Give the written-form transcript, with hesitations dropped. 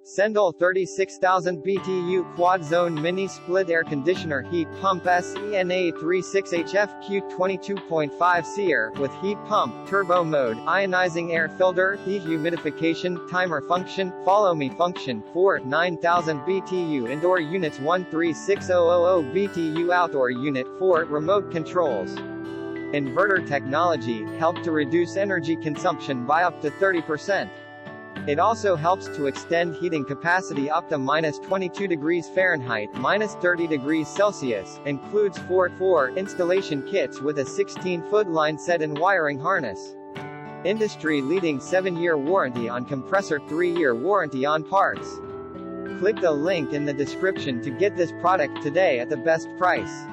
Senville 36,000 BTU Quad Zone Mini Split Air Conditioner Heat Pump SENA 36HF Q22.5 SEER, with heat pump, turbo mode, ionizing air filter, dehumidification, timer function, follow me function, 9,000 BTU Indoor Units 136000 BTU Outdoor Unit 4, remote controls. Inverter technology, help to reduce energy consumption by up to 30%. It also helps to extend heating capacity up to -22 degrees Fahrenheit, -30 degrees Celsius, includes 4 installation kits with a 16-foot line set and wiring harness. Industry-leading 7-year warranty on compressor, 3-year warranty on parts. Click the link in the description to get this product today at the best price.